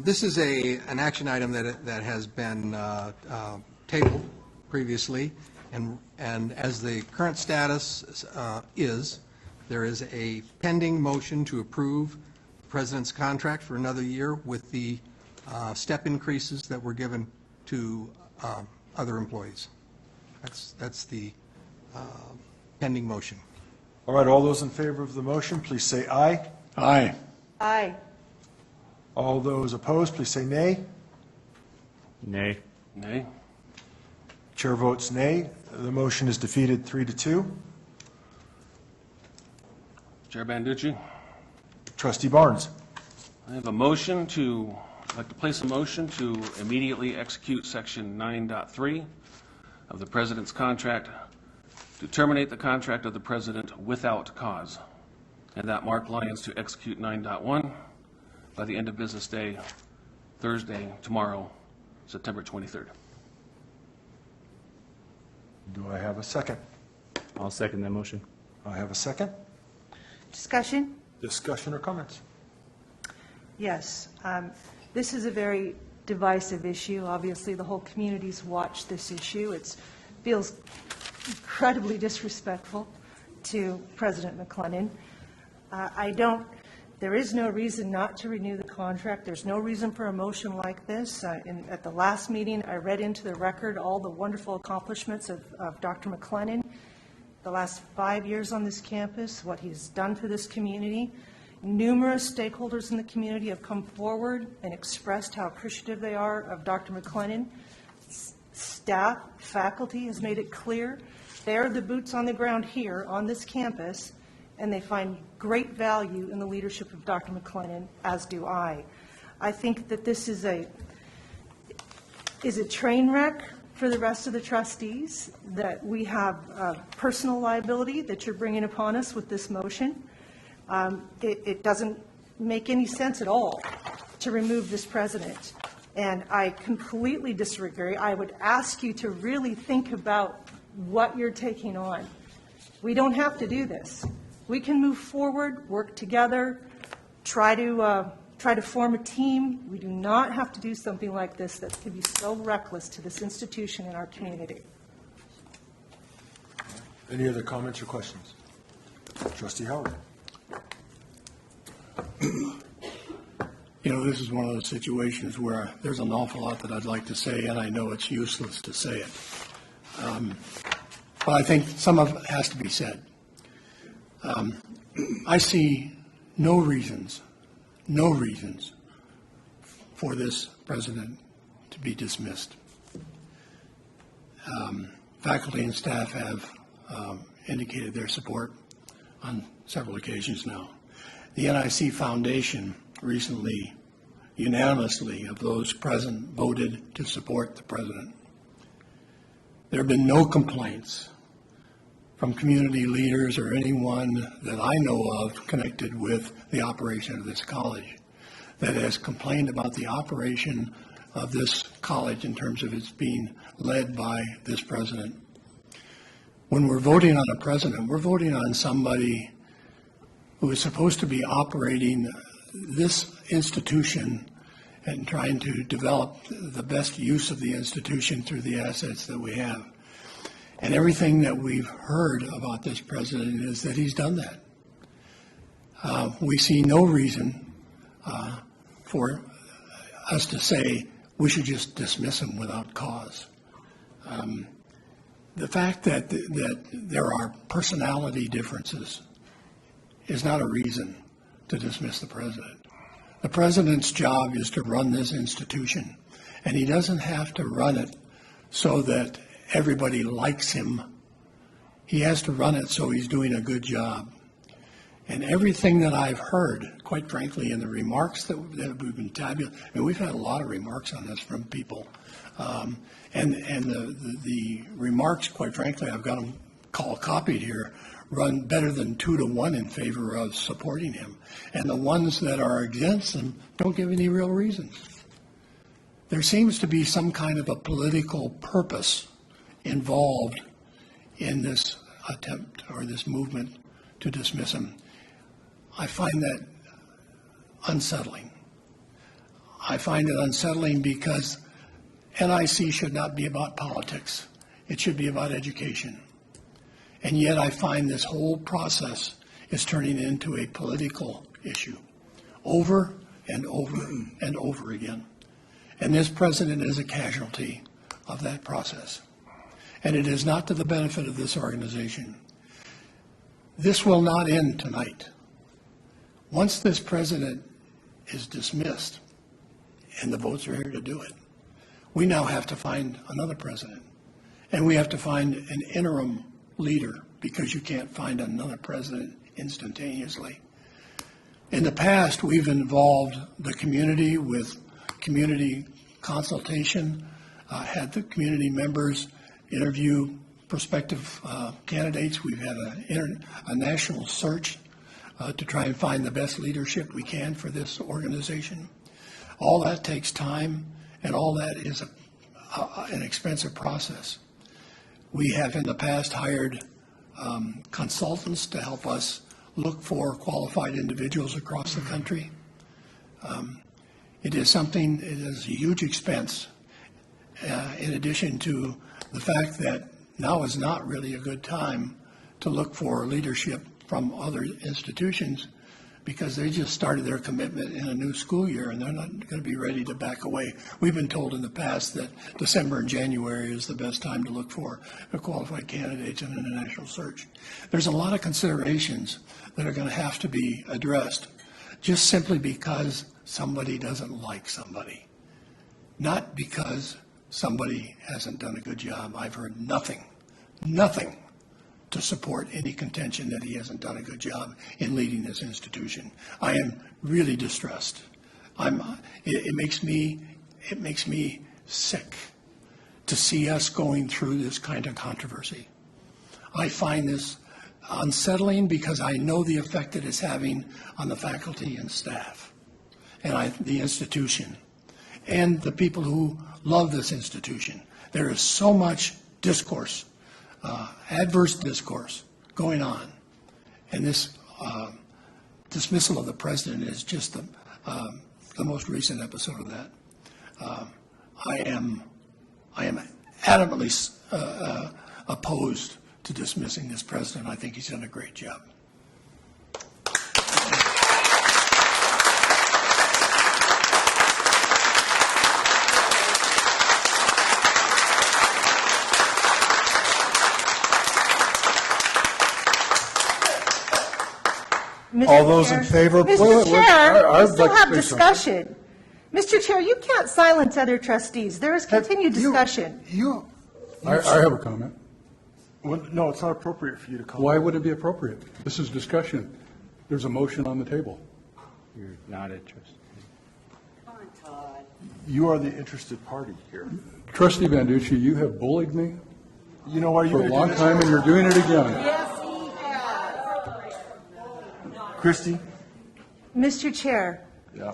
This is an action item that has been tabled previously, and as the current status there is a pending motion to approve the President's contract for another year with the step increases that were given to other employees. That's the pending motion. All right, all those in favor of the motion, please say aye. Aye. Aye. All those opposed, please say nay. Nay. Nay. Chair votes nay. The motion is defeated 3-2. Chair Banducci, Trustee Barnes. I have a motion to, I'd like to place a motion to immediately execute Section 9.3 of the President's contract to terminate the contract of the President without cause, and that Mark Lyons to execute 9.1 by the end of business day, Thursday, tomorrow, September 23rd. Do I have a second? I'll second that motion. I have a second. Discussion? Discussion or comments? Yes. This is a very divisive issue. Obviously, the whole community's watched this issue. It feels incredibly disrespectful to President McClellan. There is no reason not to renew the contract. There's no reason for a motion like this. At the last meeting, I read into the record all the wonderful accomplishments of Dr. McClellan, the last 5 years on this campus, what he's done for this community. Numerous stakeholders in the community have come forward and expressed how appreciative they are of Dr. McClellan. Staff, faculty has made it clear they're the boots on the ground here on this campus, and they find great value in the leadership of Dr. McClellan, as do I. I think that this is a train wreck for the rest of the trustees, that we have personal liability that you're bringing upon us with this motion. It doesn't make any sense at all to remove this president, and I completely disagree. I would ask you to really think about what you're taking on. We don't have to do this. We can move forward, work together, try to form a team. We do not have to do something like this that could be so reckless to this institution and our community. Any other comments or questions? Trustee Howard. You know, this is one of those situations where there's an awful lot that I'd like to say, and I know it's useless to say it. But I think some of it has to be said. I see no reasons for this president to be dismissed. Faculty and staff have indicated their support on several occasions now. The NIC Foundation recently, unanimously, of those present, voted to support the president. There have been no complaints from community leaders or anyone that I know of connected with the operation of this college that has complained about the operation of this college in terms of its being led by this president. When we're voting on a president, we're voting on somebody who is supposed to be operating this institution and trying to develop the best use of the institution through the assets that we have. And everything that we've heard about this president is that he's done that. We see no reason for us to say we should just dismiss him without cause. The fact that there are personality differences is not a reason to dismiss the president. The president's job is to run this institution, and he doesn't have to run it so that everybody likes him. He has to run it so he's doing a good job. And everything that I've heard, quite frankly, in the remarks that we've been tabulating, I mean, we've had a lot of remarks on this from people. And the remarks, quite frankly, I've got them copied here, run better than 2-to-1 in favor of supporting him. And the ones that are against him don't give any real reasons. There seems to be some kind of a political purpose involved in this attempt or this movement to dismiss him. I find that unsettling. I find it unsettling because NIC should not be about politics. It should be about education. And yet I find this whole process is turning into a political issue over and over and over again. And this president is a casualty of that process. And it is not to the benefit of this organization. This will not end tonight. Once this president is dismissed, and the votes are here to do it, we now have to find another president. And we have to find an interim leader, because you can't find another president instantaneously. In the past, we've involved the community with community consultation, had the community members interview prospective candidates. We've had a national search to try and find the best leadership we can for this organization. All that takes time, and all that is an expensive process. We have in the past hired consultants to help us look for qualified individuals across the country. It is a huge expense, in addition to the fact that now is not really a good time to look for leadership from other institutions, because they just started their commitment in a new school year and they're not going to be ready to back away. We've been told in the past that December and January is the best time to look for qualified candidates in a national search. There's a lot of considerations that are going to have to be addressed, just simply because somebody doesn't like somebody, not because somebody hasn't done a good job. I've heard nothing to support any contention that he hasn't done a good job in leading this institution. I am really distressed. It makes me sick to see us going through this kind of controversy. I find this unsettling because I know the effect that it's having on the faculty and staff and the institution and the people who love this institution. There is so much discourse, adverse discourse going on, and this dismissal of the president is just the most recent episode of that. I am adamantly opposed to dismissing this president. I think he's done a great job. All those in favor? Mr. Chair, I'd we still like to have say discussion. Mr. Chair, you can't silence other trustees. There is continued discussion. I have a comment. Well, no, it's not appropriate for you to comment. Why would it be appropriate? This is discussion. There's a motion on the table. You're not interested. Come on, Todd. You are the interested party here. Trustee Banducci, you have bullied me You know what? for a long time, and you're doing it again. Yes, he has. Christie? Mr. Chair, Yeah.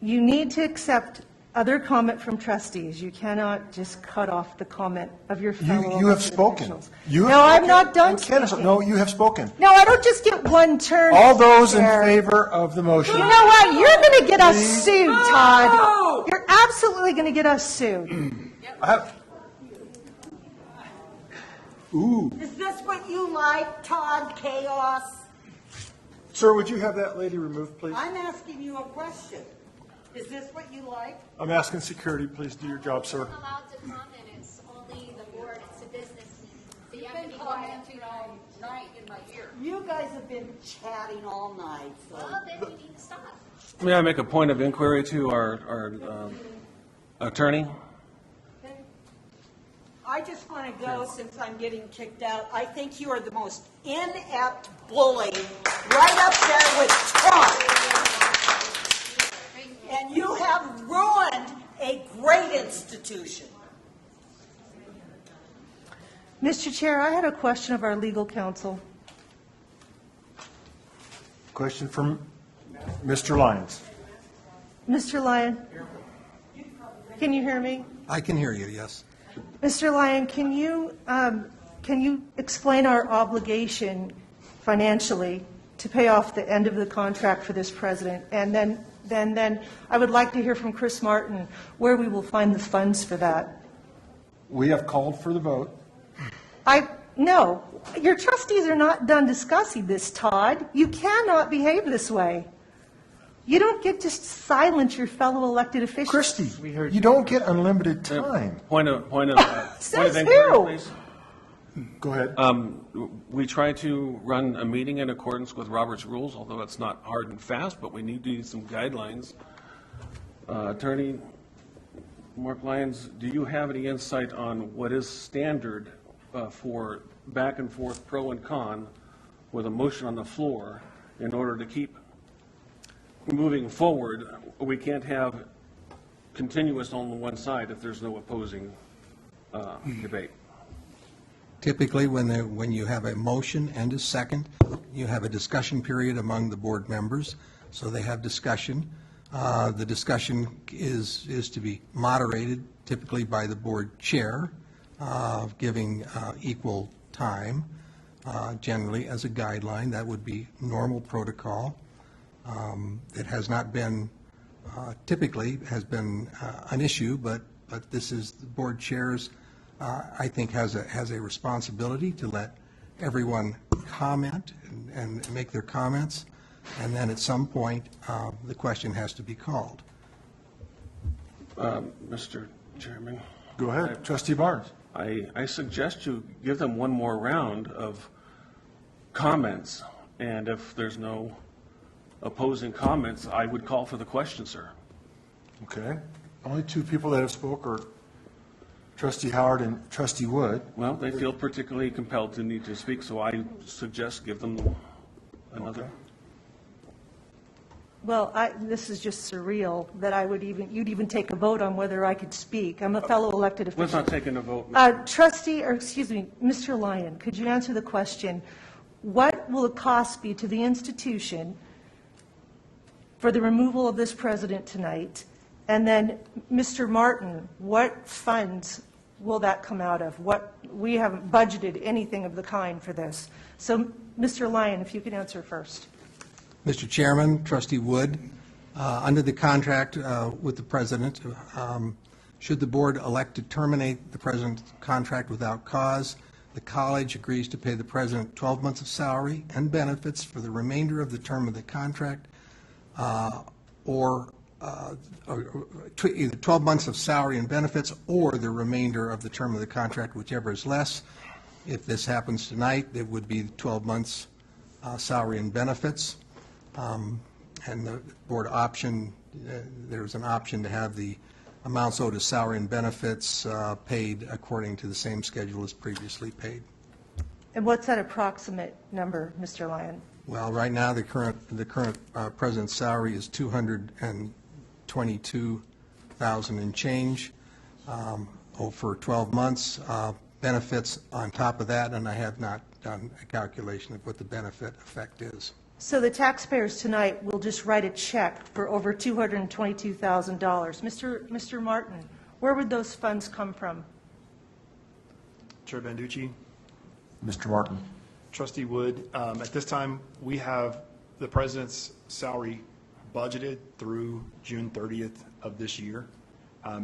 you need to accept other comment from trustees. You cannot just cut off the comment of your fellow You have elected spoken. officials. You have No, I'm spoken. not done You can't- speaking. No, you have spoken. No, I don't just get one turn. All Mr. those in Chair. favor of the motion? You know what? You're going to get us Please. sued, Todd. You're absolutely going to get us sued. I have- Ooh, Is this what you like, Todd? Chaos? Sir, would you have that lady removed, please? I'm asking you a question. Is this what you like? I'm asking security, please do your job, sir. I'm allowed to comment, it's only the board, it's a business meeting, so you have to be quiet. Night in my ear. You guys have been chatting all night, so. Well, then you need to stop. May I make a point of inquiry to our attorney? I just want to go, since I'm getting kicked out. I think you are the most inept bully, right up there with Trump. And you have ruined a great institution. Mr. Chair, I had a question of our legal counsel. Question from Mr. Lyons. Mr. Lyon, can you hear me? I can hear you, yes. Mr. Lyon, can you explain our obligation financially to pay off the end of the contract for this president? And then then I would like to hear from Chris Martin where we will find the funds for that. We have called for the vote. No, your trustees are not done discussing this, Todd. You cannot behave this way. You don't get to silence your fellow elected officials. Christie, you don't get unlimited time. Point of Says inquiry, who? please. Go ahead. We try to run a meeting in accordance with Robert's rules, although it's not hard and fast, but we need some guidelines. Attorney Mark Lyons, do you have any insight on what is standard for back and forth pro and con with a motion on the floor in order to keep moving forward? We can't have continuous on one side if there's no opposing debate. Typically, when you have a motion and a second, you have a discussion period among the board members, so they have discussion. The discussion is to be moderated typically by the board chair, giving equal time, generally as a guideline. That would be normal protocol. It has not been, typically has been an issue, but this is the board chairs, I think, has a responsibility to let everyone comment and make their comments, and then at some point, the question has to be called. Mr. Chairman, Go ahead. Trustee Barnes. I suggest you give them one more round of comments, and if there's no opposing comments, I would call for the question, sir. Okay. Only two people that have spoke are Trustee Howard and Trustee Wood. Well, they feel particularly compelled to need to speak, so I suggest give them another. Okay. Well, this is just surreal that you'd even take a vote on whether I could speak. I'm a fellow elected official. Let's not take a vote. Mr. Lyon, could you answer the question, what will the cost be to the institution for the removal of this president tonight? And then, Mr. Martin, what funds will that come out of? We haven't budgeted anything of the kind for this. So, Mr. Lyon, if you could answer first. Mr. Chairman, Trustee Wood, under the contract with the president, should the board elect to terminate the president's contract without cause, the college agrees to pay the president 12 months of salary and benefits for the remainder of the term of the contract, or either 12 months of salary and benefits or the remainder of the term of the contract, whichever is less. If this happens tonight, it would be 12 months salary and benefits. And the board option, there's an option to have the amounts owed as salary and benefits paid according to the same schedule as previously paid. And what's that approximate number, Mr. Lyon? Well, right now, the current president's salary is $222,000 and change for 12 months. Benefits on top of that, and I have not done a calculation of what the benefit effect is. So the taxpayers tonight will just write a check for over $222,000. Mr. Martin, where would those funds come from? Chair Banducci, Mr. Martin. Trustee Wood, at this time, we have the president's salary budgeted through June 30th of this year.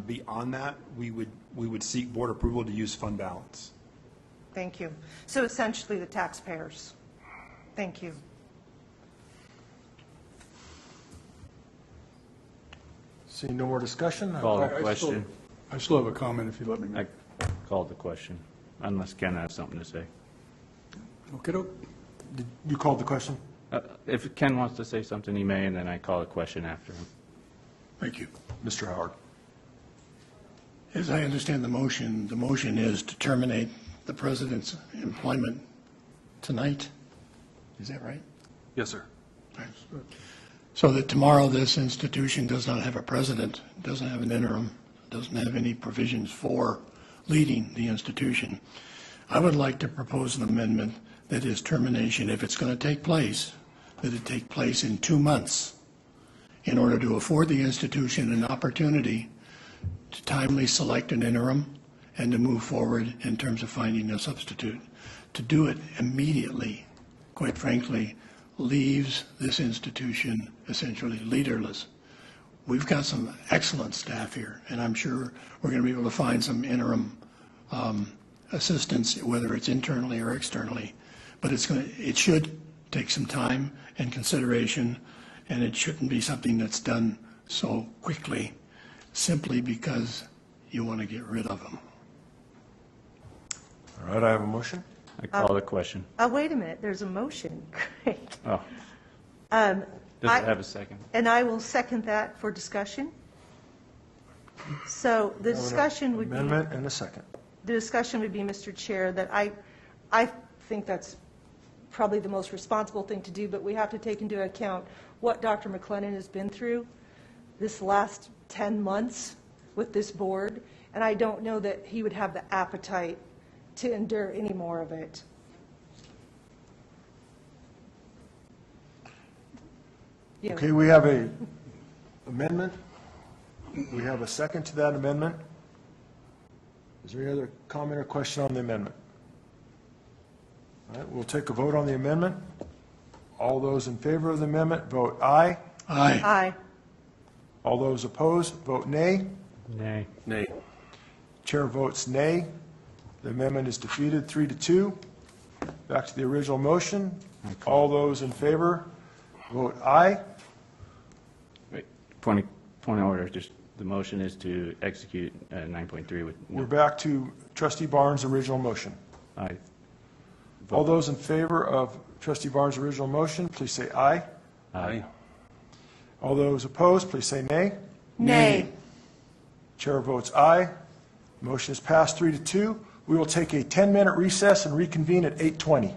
Beyond that, we would seek board approval to use fund balance. Thank you. So essentially the taxpayers. Thank you. Seeing no more discussion? Call the I question. still have a comment if you let me I make. called the question, unless Ken has something to say. Okey-doke. You called the question? If Ken wants to say something, he may, and then I call a question after him. Thank you. Mr. Howard. As I understand the motion is to terminate the president's employment tonight. Is that right? Yes, sir. So that tomorrow this institution does not have a president, doesn't have an interim, doesn't have any provisions for leading the institution. I would like to propose an amendment that is termination, if it's going to take place, that it take place in 2 months in order to afford the institution an opportunity to timely select an interim and to move forward in terms of finding a substitute. To do it immediately, quite frankly, leaves this institution essentially leaderless we've got some excellent staff here, and I'm sure we're going to be able to find some interim assistance, whether it's internally or externally. But it should take some time and consideration, and it shouldn't be something that's done so quickly simply because you want to get rid of them. All right, I have a motion. I call the question. Wait a minute, there's a motion. Great. Oh, Um, does I- it have a second? And I will second that for discussion. So the discussion would be. Amendment and a second. The discussion would be, Mr. Chair, that I think that's probably the most responsible thing to do, but we have to take into account what Dr. McLennan has been through this last 10 months with this board, and I don't know that he would have the appetite to endure any more of it. Yeah. Okay, we have a amendment. We have a second to that amendment. Is there any other comment or question on the amendment? All right, we'll take a vote on the amendment. All those in favor of the amendment, vote aye. Aye. Aye. All those opposed, vote nay. Nay. Nay. Chair votes nay. The amendment is defeated, 3-2. Back to the original motion. All those in favor, vote aye. Wait, point of order, just, the motion is to execute 9.3 with. We're back to Trustee Barnes' original motion. Aye. All those in favor of Trustee Barnes' original motion, please say aye. Aye. All those opposed, please say nay. Nay. Chair votes aye. Motion is passed 3-2. We will take a 10-minute recess and reconvene at 8:20.